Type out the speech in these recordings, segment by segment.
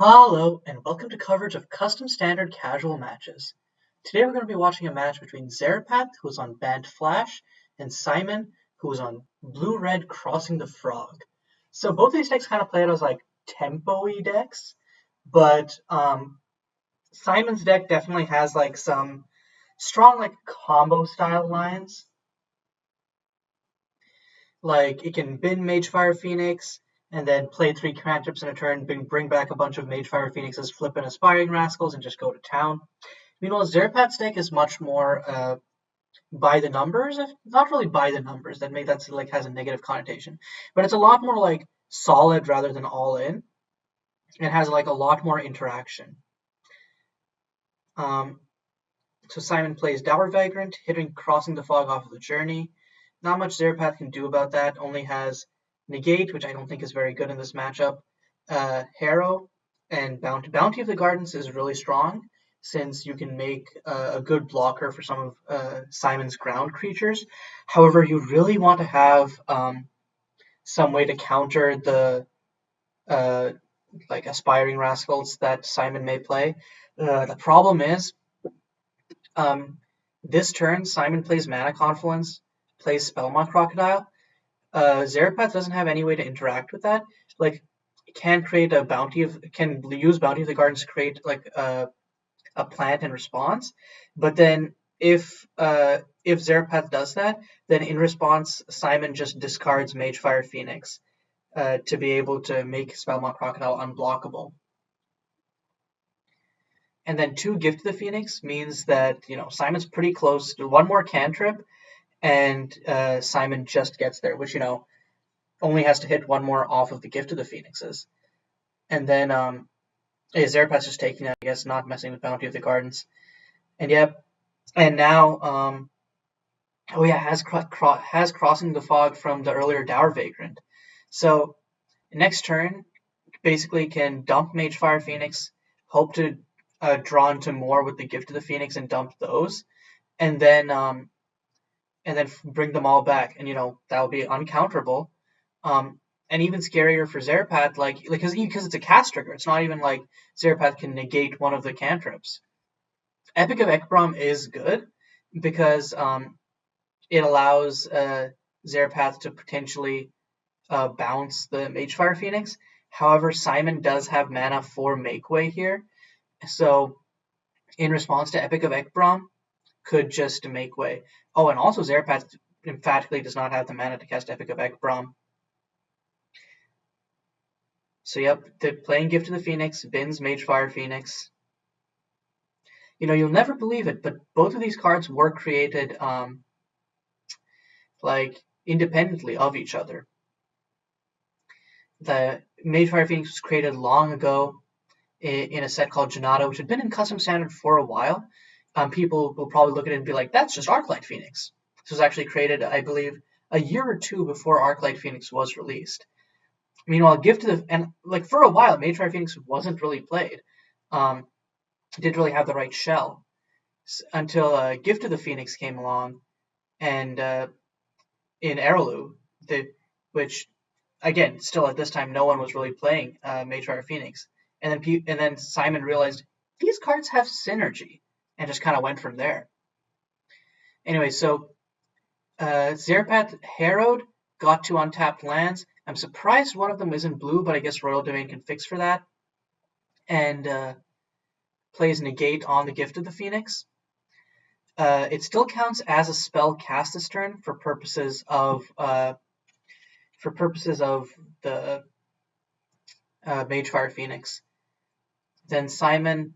Hello, and welcome to coverage of custom standard casual matches. Today we're going to be watching a match between Zarepath, who is on Bant Flash, and Simon, who is on Blue-Red Crossing the Frog. So both of these decks kind of play out as like tempo-y decks, but Simon's deck definitely has like some strong like combo style lines. Like it can bin Magefire Phoenix, and then play 3 cantrips in a turn, bring back a bunch of Magefire Phoenixes, flip in Aspiring Rascals, and just go to town. Meanwhile, Zarepath's deck is much more by the numbers, not really by the numbers. That's like has a negative connotation, but it's a lot more like solid rather than all in. It has like a lot more interaction. So Simon plays Dour Vagrant, hitting Crossing the Fog off of the journey. Not much Zarepath can do about that. Only has Negate, which I don't think is very good in this matchup. Harrow and Bounty. Bounty of the Gardens is really strong since you can make a good blocker for some of Simon's ground creatures. However, you really want to have some way to counter the like Aspiring Rascals that Simon may play. The problem is this turn, Simon plays Mana Confluence, plays Spellmont Crocodile. Zarepath doesn't have any way to interact with that. Like, it can create a can use Bounty of the Gardens to create like a plant in response. But then if Zarepath does that, then in response, Simon just discards Magefire Phoenix to be able to make Spellmont Crocodile unblockable. And then 2 Gift the Phoenix means that, Simon's pretty close to 1 more cantrip, and Simon just gets there, which, only has to hit 1 more off of the Gift of the Phoenixes. And then Zarepath's just taking that, I guess, not messing with Bounty of the Gardens. And yep, and now, has Crossing the Fog from the earlier Dour Vagrant. So next turn, basically can dump Magefire Phoenix, hope to draw into more with the Gift of the Phoenix and dump those, and then bring them all back, and that will be uncounterable. And even scarier for Zarepath, because it's a cast trigger. It's not even like Zarepath can negate one of the cantrips. Epic of Ekbrom is good because it allows Zarepath to potentially bounce the Magefire Phoenix. However, Simon does have mana for Make Way here, so in response to Epic of Ekbrom, could just make way. Oh, and also Zarepath emphatically does not have the mana to cast Epic of Ekbrom. So yep, playing Gift of the Phoenix, bins Magefire Phoenix. You'll never believe it, but both of these cards were created independently of each other. The Magefire Phoenix was created long ago in a set called Janata, which had been in custom standard for a while. People will probably look at it and be like, that's just Arclight Phoenix. This was actually created, I believe, a year or 2 before Arclight Phoenix was released. Meanwhile, for a while, Magefire Phoenix wasn't really played. Didn't really have the right shell until Gift of the Phoenix came along, and in Araloo, which again, still at this time, no one was really playing Magefire Phoenix, and then Simon realized these cards have synergy, and just kind of went from there. Anyway, so Zarepath harrowed, got 2 untapped lands. I'm surprised one of them isn't blue, but I guess Royal Domain can fix for that. And plays Negate on the Gift of the Phoenix. It still counts as a spell cast this turn for purposes of the Magefire Phoenix. Then Simon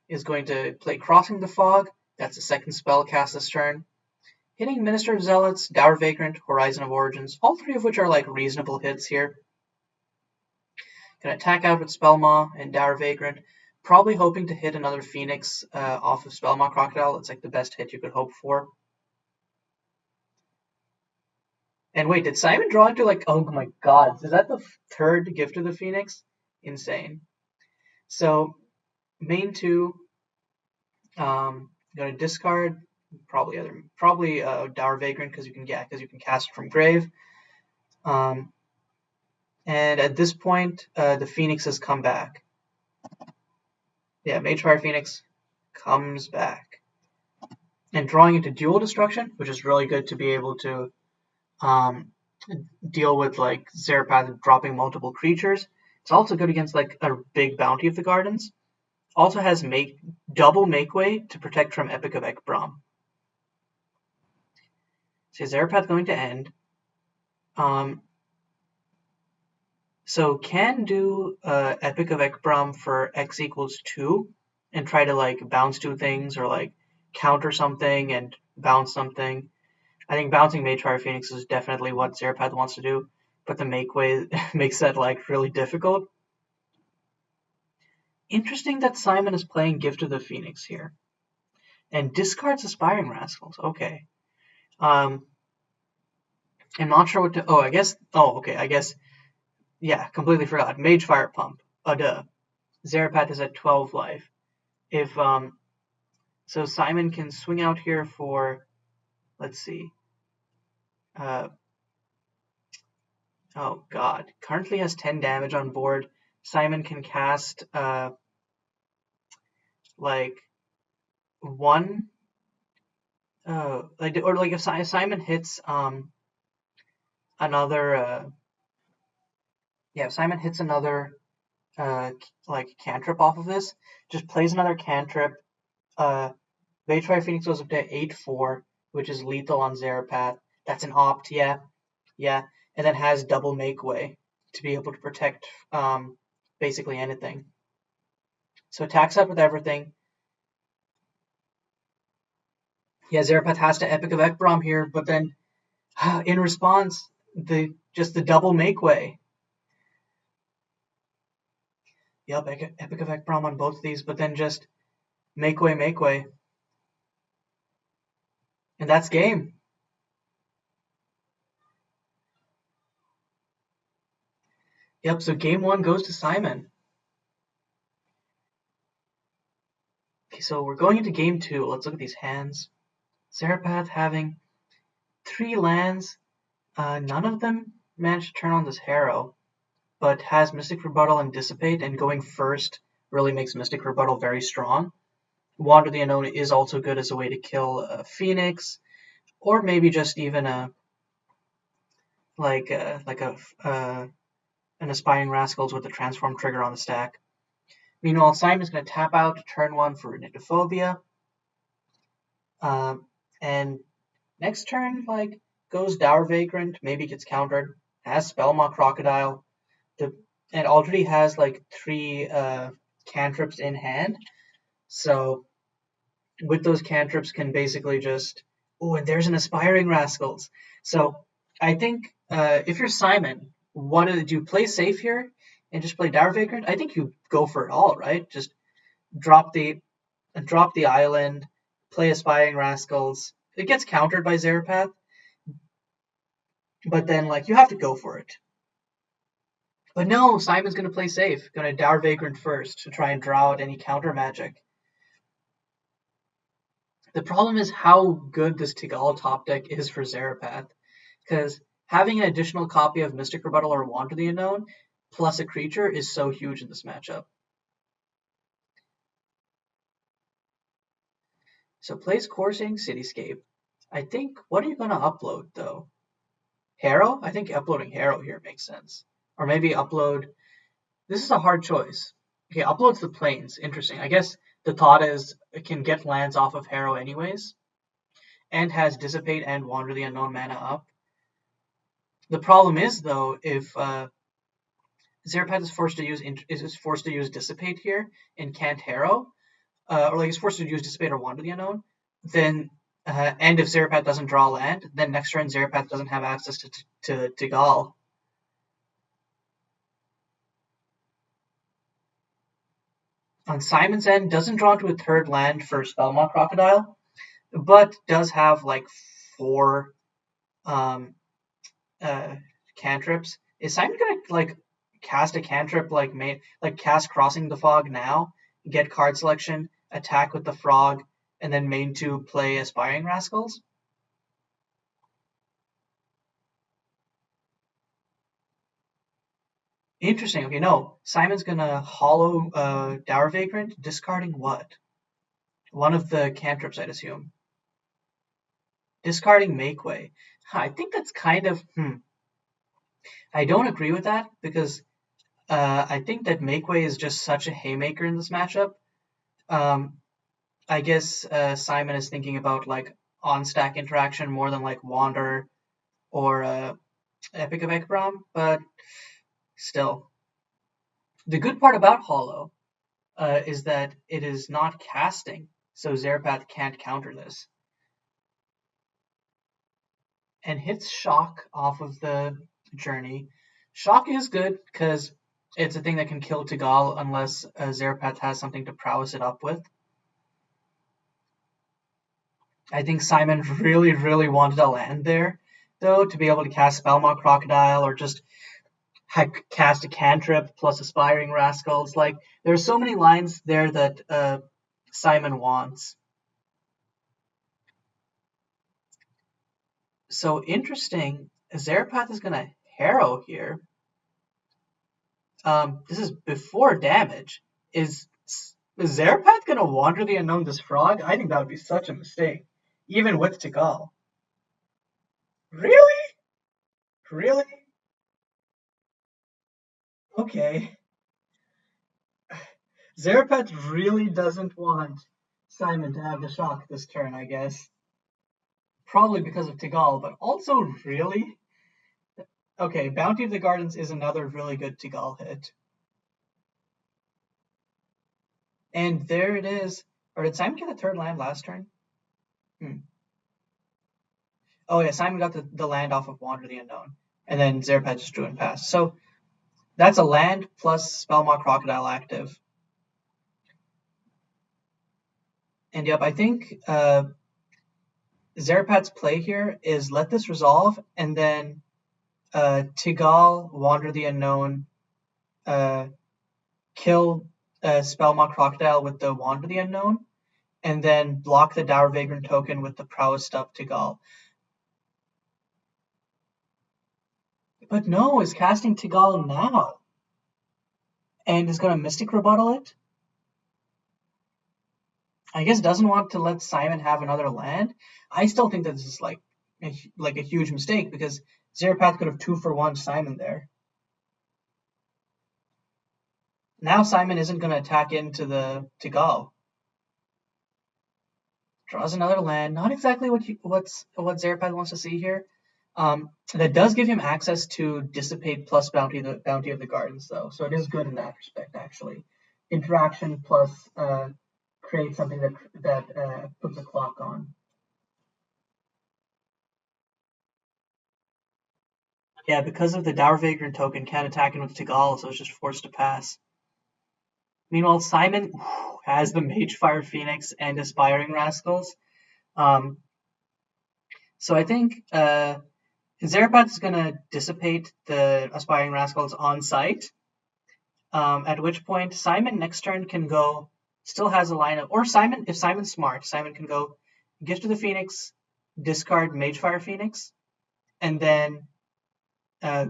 is going to play Crossing the Fog. That's a second spell cast this turn. Hitting Minister of Zealots, Dour Vagrant, Horizon of Origins, all 3 of which are like reasonable hits here. Gonna attack out with Spellmaw and Dour Vagrant, probably hoping to hit another Phoenix off of Spellmaw Crocodile. That's like the best hit you could hope for. And wait, did Simon draw into oh my god, is that the 3rd Gift of the Phoenix? Insane. So main 2, gonna discard probably Dour Vagrant because you can cast it from grave, and And at this point, the Phoenix has come back. Yeah, Magefire Phoenix comes back. And drawing into Dual Destruction, which is really good to be able to deal with like Zarepath dropping multiple creatures. It's also good against like a big bounty of the Gardens. Also has double make way to protect from Epic of Ekbrom. So Zarepath going to end. So can do Epic of Ekbrom for X equals 2 and try to like bounce 2 things or like counter something and bounce something. I think bouncing Magefire Phoenix is definitely what Zarepath wants to do, but the make way makes that like really difficult. Interesting that Simon is playing Gift of the Phoenix here. And discards Aspiring Rascals. Okay. I'm not sure what to... Oh, I guess... Oh, okay. I guess... Yeah, completely forgot. Magefire Pump. Duh. Zarepath is at 12 life. If, So Simon can swing out here for... Let's see. Oh, God. Currently has 10 damage on board. Simon can cast, like, one... if Simon hits, another... if Simon hits another... like cantrip off of this, just plays another cantrip. Magefire Phoenix goes up to 8/4, which is lethal on Zarepath. That's an opt, yeah, and then has double make way to be able to protect basically anything. So attacks up with everything. Yeah, Zarepath has to Epic of Ekbrom here, but then in response, the double make way. Yep, Epic of Ekbrom on both of these, but then just make way. And that's game. Yep, so game 1 goes to Simon. Okay, so we're going into game 2. Let's look at these hands. Zarepath having 3 lands. None of them managed to turn on this Harrow, but has Mystic Rebuttal and Dissipate, and going first really makes Mystic Rebuttal very strong. Wander the Unknown is also good as a way to kill a Phoenix, or maybe just even an Aspiring Rascals with the Transform trigger on the stack. Meanwhile, Simon's going to tap out turn 1 for Nyctophobia. And next turn, goes Dour Vagrant, maybe gets countered, has Spellmaw Crocodile, and already has 3 cantrips in hand. So with those cantrips can basically just... Oh, and there's an Aspiring Rascals. So I think if you're Simon, do you play safe here and just play Dour Vagrant? I think you go for it all, right? Just drop the island, play Aspiring Rascals. It gets countered by Zarepath, but then you have to go for it. But no, Simon's going to play safe. Going to Dour Vagrant first to try and draw out any counter magic. The problem is how good this Tigal top deck is for Zarepath, because having an additional copy of Mystic Rebuttal or Wander the Unknown plus a creature is so huge in this matchup. So plays Coursing Cityscape. I think, what are you going to upload, though? Harrow? I think uploading Harrow here makes sense. Or maybe upload... This is a hard choice. Okay, uploads the Plains. Interesting. I guess the thought is it can get lands off of Harrow anyways, and has Dissipate and Wander the Unknown mana up. The problem is, though, if Zarepath is forced to use Dissipate here and can't Harrow, or is forced to use Dissipate or Wander the Unknown, then and if Zarepath doesn't draw land, then next turn Zarepath doesn't have access to Tigal. On Simon's end, doesn't draw to a third land for Spellmaw Crocodile, but does have 4 cantrips. Is Simon gonna cast a cantrip cast Crossing the Fog now, get card selection, attack with the frog, and then main 2 play Aspiring Rascals? Interesting. Okay, no. Simon's gonna hollow Dour Vagrant, discarding what? One of the cantrips, I'd assume. Discarding Make Way. I think that's kind of I don't agree with that because I think that Make Way is just such a haymaker in this matchup. Um, I guess Simon is thinking about like on stack interaction more than like Wander or Epic of Ekbrom, but still. The good part about Hollow is that it is not casting, so Zarepath can't counter this. And hits Shock off of the journey. Shock is good because it's a thing that can kill Tagal unless Zarepath has something to prowess it up with. I think Simon really, really wanted a land there, though, to be able to cast Spellmaw Crocodile or just cast a cantrip plus Aspiring Rascals. Like, there's so many lines there that Simon wants. So interesting. Zarepath is going to Harrow here. This is before damage. Is Zarepath going to Wander the Unknown this frog? I think that would be such a mistake, even with Tagal. Really? Really? Okay. Zarepath really doesn't want Simon to have the shock this turn, I guess. Probably because of Tagal, but also really? Okay, Bounty of the Gardens is another really good Tagal hit. And there it is. Or did Simon get the third land last turn? Oh yeah, Simon got the land off of Wander the Unknown. And then Zarepath just drew and passed. So that's a land plus Spellmaw Crocodile active. And yep, I think Zarepath's play here is let this resolve and then Tagal, Wander the Unknown, kill Spellmaw Crocodile with the Wander the Unknown, and then block the Dour Vagrant token with the Prowess up Tagal. But no, is casting Tagal now. And is going to Mystic Rebuttal it. I guess doesn't want to let Simon have another land. I still think that this is like a huge mistake because Zarepath could have 2-for-1 Simon there. Now Simon isn't going to attack into the Tagal. Draws another land. Not exactly what Zarepath wants to see here. That does give him access to Dissipate plus Bounty of the Gardens, though. So it is good in that respect, actually. Interaction plus create something that puts a clock on. Yeah, because of the Dour Vagrant token, can't attack him with Tagal, so it's just forced to pass. Meanwhile, Simon has the Magefire Phoenix and Aspiring Rascals. So I think Zarepath is going to dissipate the Aspiring Rascals on site, at which point Simon next turn can go, still has a lineup, or Simon, if Simon's smart, Simon can go Gift of the Phoenix, discard Magefire Phoenix, and then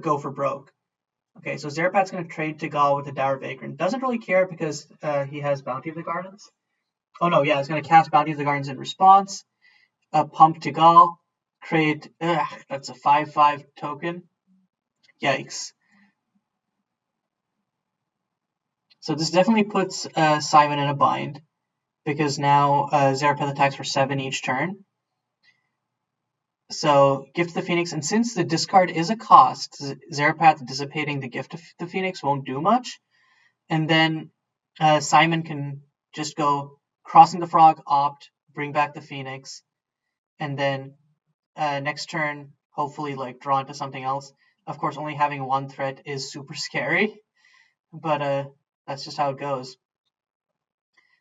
go for broke. Okay, so Zarepath's going to trade Tagal with the Dour Vagrant. Doesn't really care because he has Bounty of the Gardens. Oh no, yeah, he's going to cast Bounty of the Gardens in response, pump Tagal, create, that's a 5/5 token. Yikes. So this definitely puts Simon in a bind because now Zarepath attacks for 7 each turn. So Gift of the Phoenix, and since the discard is a cost, Zarepath dissipating the Gift of the Phoenix won't do much. And then Simon can just go Crossing the Frog, opt, bring back the Phoenix, and then next turn, hopefully like draw into something else. Of course, only having one threat is super scary, but that's just how it goes.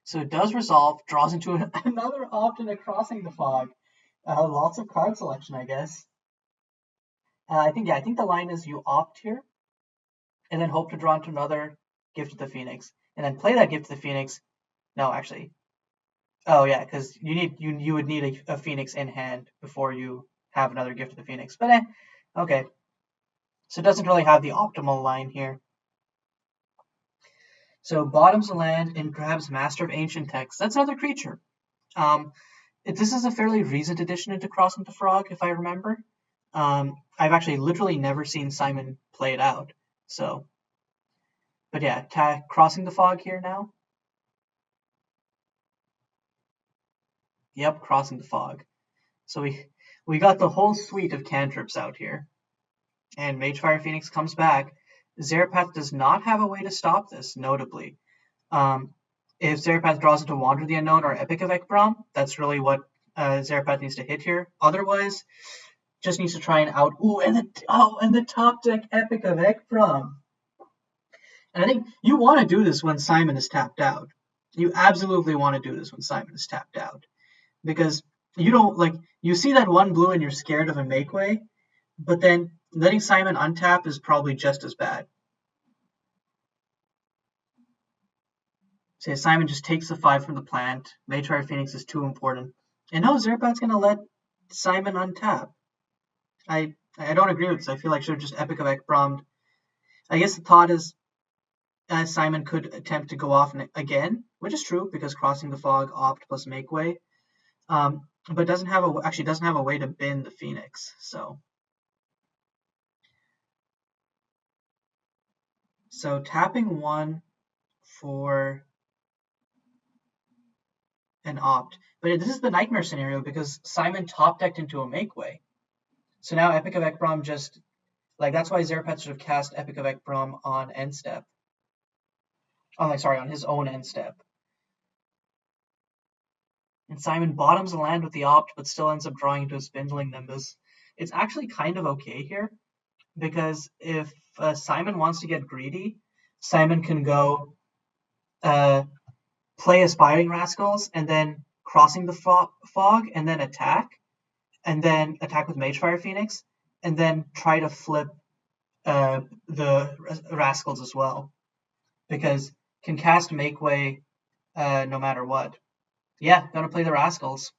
So it does resolve, draws into another opt and a Crossing the Fog. Lots of card selection, I guess. I think the line is you opt here, and then hope to draw into another Gift of the Phoenix, and then play that Gift of the Phoenix. No, actually, oh yeah, because you would need a Phoenix in hand before you have another Gift of the Phoenix. But okay, so it doesn't really have the optimal line here. So bottoms the land and grabs Master of Ancient Texts. That's another creature. This is a fairly recent addition into Crossing the Frog, if I remember. I've actually literally never seen Simon play it out. So, but yeah, Crossing the Fog here now. Yep, Crossing the Fog. So we got the whole suite of cantrips out here. And Magefire Phoenix comes back. Zarepath does not have a way to stop this, notably. If Zarepath draws into Wander the Unknown or Epic of Ekbrom, that's really what Zarepath needs to hit here. Otherwise, just needs to try and out. Ooh, and the top deck Epic of Ekbrom. And I think you want to do this when Simon is tapped out. You absolutely want to do this when Simon is tapped out. Because you don't, like, you see that one blue and you're scared of a make way, but then letting Simon untap is probably just as bad. Say Simon just takes the 5 from the plant. Magefire Phoenix is too important. And no, Zarepath's going to let Simon untap. I don't agree with this. I feel like should have just Epic of Ekbrom. I guess the thought is Simon could attempt to go off again, which is true because Crossing the Fog, opt plus make way. But doesn't have a way to bin the Phoenix. So tapping 1 for an opt. But this is the nightmare scenario because Simon top decked into a make way. So now Epic of Ekbrom just, like, that's why Zarepath should have cast Epic of Ekbrom on end step. Oh, sorry, on his own end step. And Simon bottoms the land with the opt, but still ends up drawing into a Spindling Nimbus. It's actually kind of okay here, because if Simon wants to get greedy, Simon can go play Aspiring Rascals, and then Crossing the Fog, and then attack with Magefire Phoenix, and then try to flip the Rascals as well, because can cast Make Way no matter what. Yeah, gonna play the Rascals.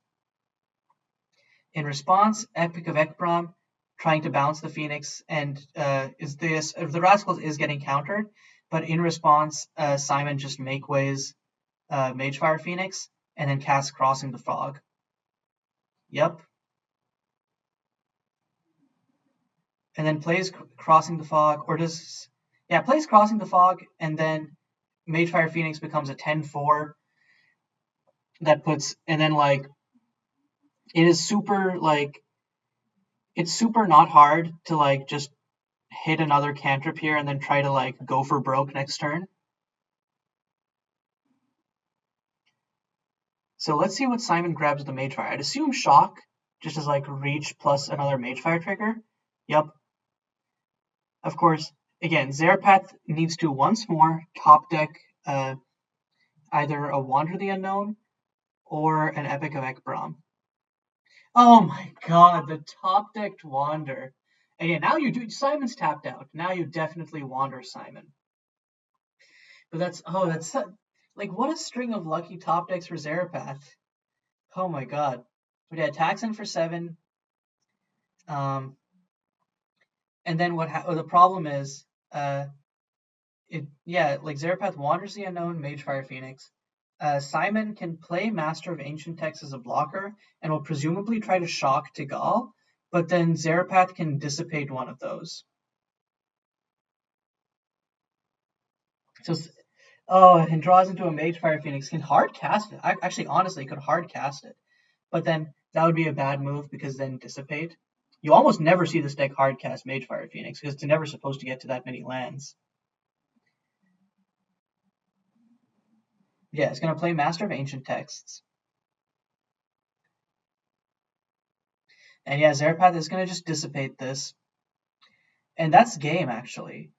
In response, Epic of Ekbrom trying to bounce the Phoenix, and the Rascals is getting countered, but in response, Simon just make ways Magefire Phoenix and then casts Crossing the Fog. Yep. And then plays Crossing the Fog, plays Crossing the Fog, and then Magefire Phoenix becomes a 10-4. That puts, and then like, it's super not hard to like just hit another cantrip here and then try to like go for broke next turn. So let's see what Simon grabs with the Magefire. I'd assume Shock, just as like reach plus another Magefire trigger. Yep. Of course, again, Zarepath needs to once more top deck either a Wander the Unknown or an Epic of Ekbrom. Oh my god, the top decked Wander. And yeah, now you do, Simon's tapped out. Now you definitely Wander Simon. But that's like, what a string of lucky top decks for Zarepath. Oh my god. But yeah, attacks in for 7. And then the problem is, Zarepath wanders the Unknown, Magefire Phoenix. Simon can play Master of Ancient Texts as a blocker and will presumably try to shock Tigal, but then Zarepath can dissipate one of those. And draws into a Magefire Phoenix. Can hard cast it. Actually, honestly, could hard cast it. But then that would be a bad move because then dissipate. You almost never see this deck hard cast Magefire Phoenix because it's never supposed to get to that many lands. Yeah, it's going to play Master of Ancient Texts. And yeah, Zarepath is going to just dissipate this. And that's game, actually.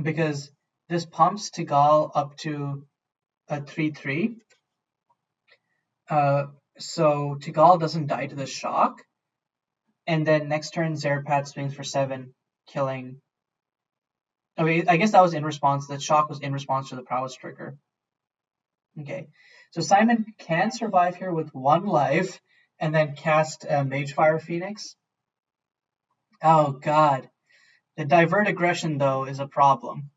Because this pumps Tigal up to a 3-3. So Tigal doesn't die to the shock. And then next turn, Zarepath swings for 7, killing. I guess that was in response. That shock was in response to the prowess trigger. Okay, so Simon can survive here with 1 life and then cast Magefire Phoenix. Oh god. The divert aggression, though, is a problem.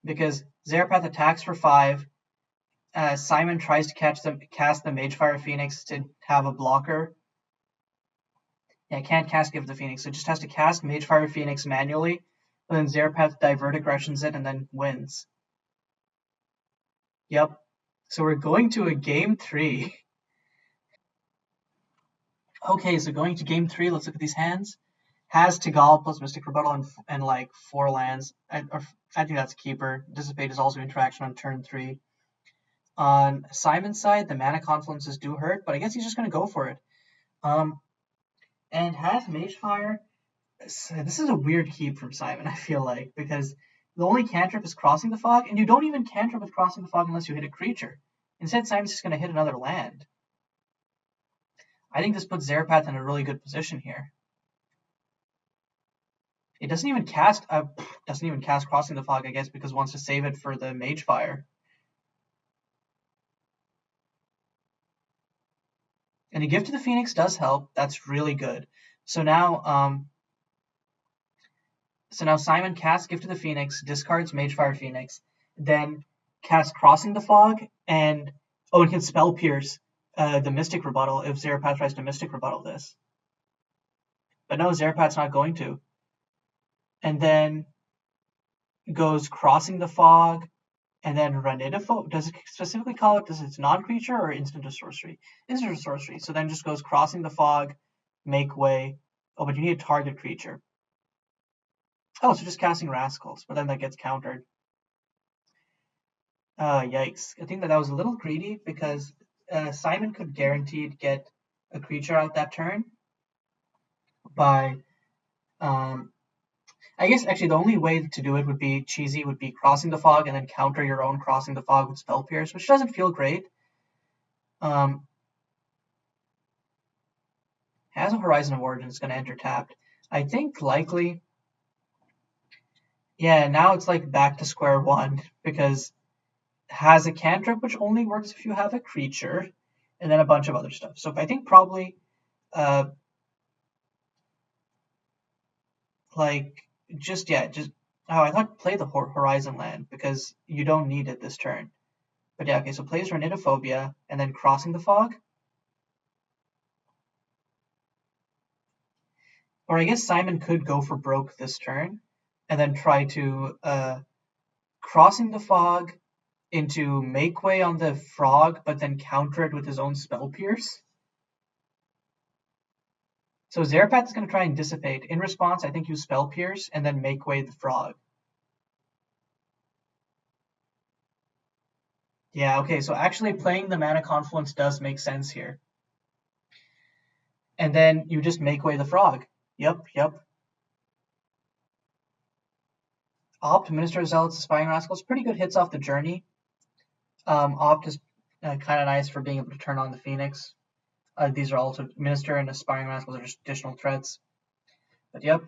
because Zarepath attacks for 5. Simon tries to cast the Magefire Phoenix to have a blocker. Yeah, can't cast Gift of the Phoenix, so just has to cast Magefire Phoenix manually, and then Zarepath Divert Aggressions it and then wins. Yep. So we're going to a game 3. Okay, so going to game 3, let's look at these hands. Has Tigal plus Mystic Rebuttal and like 4 lands. I think that's a keeper. Dissipate is also interaction on turn 3. On Simon's side, the mana confluences do hurt, but I guess he's just going to go for it. And has Magefire. This is a weird keep from Simon, I feel like, because the only cantrip is Crossing the Fog, and you don't even cantrip with Crossing the Fog unless you hit a creature. Instead, Simon's just going to hit another land. I think this puts Zarepath in a really good position here. It doesn't even cast Crossing the Fog, I guess, because it wants to save it for the Magefire. And a Gift to the Phoenix does help. That's really good. So now Simon casts Gift to the Phoenix, discards Magefire Phoenix, then casts Crossing the Fog, and it can Spell Pierce the Mystic Rebuttal if Zarepath tries to Mystic Rebuttal this. But no, Zarepath's not going to. And then goes Crossing the Fog, and then Netropolis. Does it specifically call it, does it's non-creature or instant or sorcery? Instant or sorcery. So then just goes Crossing the Fog, Make Way. Oh, but you need a target creature. Oh, so just casting Rascals, but then that gets countered. Yikes. I think that was a little greedy because Simon could guaranteed get a creature out that turn by I guess actually the only way to do it would be cheesy, would be Crossing the Fog and then counter your own Crossing the Fog with Spell Pierce, which doesn't feel great. Has a Horizon of Origin, is going to enter tapped. I think likely, yeah, now it's like back to square one because has a cantrip, which only works if you have a creature, and then a bunch of other stuff. So I think probably I thought play the Horizon land because you don't need it this turn. But yeah, okay, so plays Ornithophobia and then Crossing the Fog. Or I guess Simon could go for broke this turn and then try to Crossing the Fog into Make Way on the Frog, but then counter it with his own Spell Pierce. So Zarepath is going to try and Dissipate. In response, I think use Spell Pierce and then Make Way the Frog. Yeah, okay, so actually playing the Mana Confluence does make sense here. And then you just Make Way the Frog. Yep. Opt, Minister of Zealots, Aspiring Rascals, pretty good hits off the journey. Opt is kind of nice for being able to turn on the Phoenix. These are also Minister and Aspiring Rascals are just additional threats. But yep,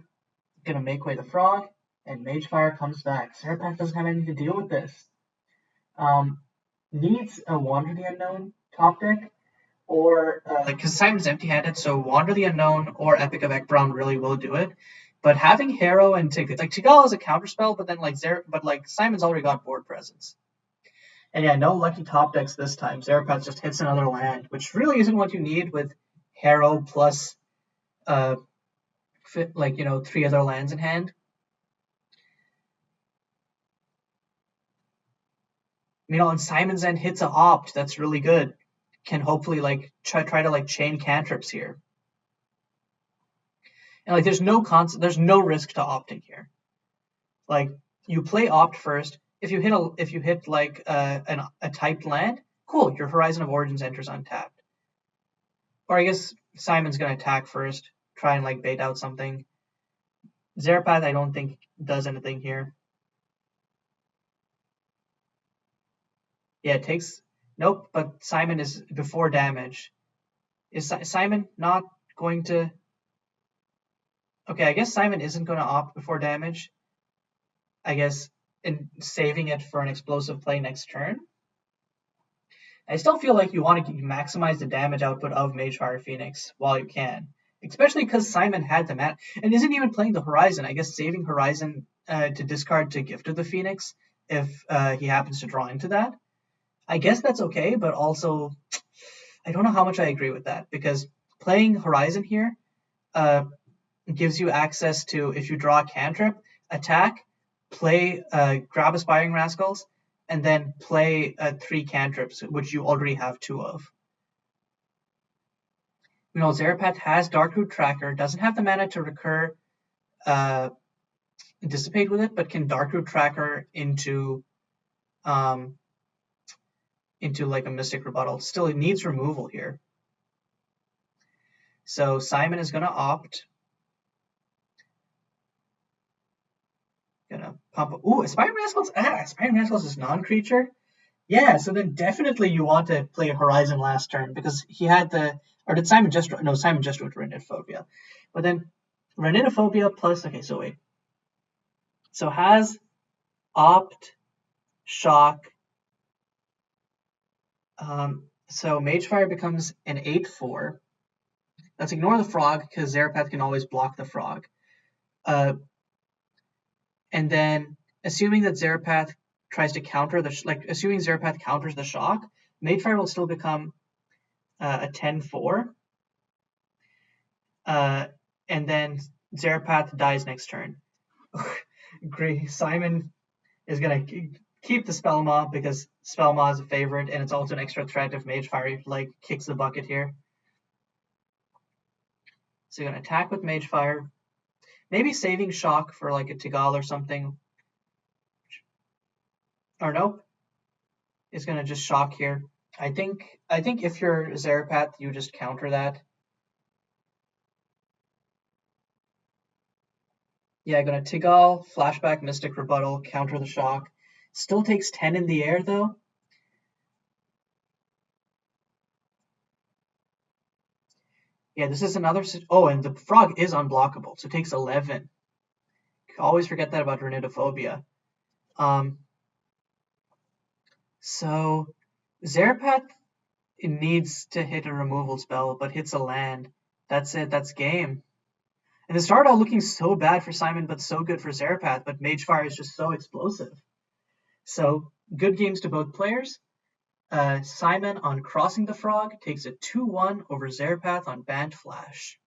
gonna Make Way the Frog, and Magefire comes back. Zarepath doesn't have anything to deal with this. Needs a Wander the Unknown top deck, or because Simon's empty-handed, so Wander the Unknown or Epic of Ekbron really will do it. But having Harrow and Tigal is a counterspell, but then Simon's already got board presence. And yeah, no lucky top decks this time. Zarepath just hits another land, which really isn't what you need with Harrow plus 3 other lands in hand. And Simon's end hits a Opt. That's really good. Can hopefully try to chain cantrips here. And there's no risk to opting here. You play Opt first. If you hit a typed land, cool. Your Horizon of Origins enters untapped. Or I guess Simon's gonna attack first, try and bait out something. Zarepath, I don't think does anything here. Yeah, it takes nope. But Simon is before damage. Is Simon not going to? Okay, I guess Simon isn't going to opt before damage. I guess in saving it for an explosive play next turn. I still feel like you want to maximize the damage output of Magefire Phoenix while you can, especially because Simon had the mat and isn't even playing the Horizon. I guess saving Horizon to discard to Gift of the Phoenix if he happens to draw into that. I guess that's okay, but also I don't know how much I agree with that, because playing Horizon here gives you access to, if you draw a cantrip, attack, play, grab Aspiring Rascals, and then play 3 cantrips, which you already have 2 of. You know, Zarepath has Darkroot Tracker, doesn't have the mana to recur Dissipate with it, but can Darkroot Tracker into like a Mystic Rebuttal. Still, it needs removal here. So Simon is going to opt. Gonna pump. Ooh, Aspiring Rascals. Aspiring Rascals is non-creature. Yeah, so then definitely you want to play Horizon last turn, because he had the. Or did Simon just. No, Simon just wrote Renitophobia. But then Renitophobia plus. Okay, so wait. So has opt, shock. So Magefire becomes an 8/4. Let's ignore the frog, because Zarepath can always block the frog. And then, assuming that Zarepath tries to counter assuming Zarepath counters the shock, Magefire will still become a 10/4. And then Zarepath dies next turn. Simon is going to keep the Spellmaw, because Spellmaw is a favorite, and it's also an extra threat if Magefire kicks the bucket here. So you're going to attack with Magefire. Maybe saving shock for like a Tigal or something. Or nope. It's going to just shock here. I think if you're Zarepath, you just counter that. Yeah, going to Tigal, flashback, Mystic Rebuttal, counter the shock. Still takes 10 in the air though. Yeah, this is another. Oh, and the frog is unblockable, so it takes 11. Always forget that about Renitophobia. So Zarepath needs to hit a removal spell, but hits a land. That's it. That's game. And it started out looking so bad for Simon, but so good for Zarepath. But Magefire is just so explosive. So good games to both players. Simon on Crossing the Frog takes a 2-1 over Zarepath on Bant Flash.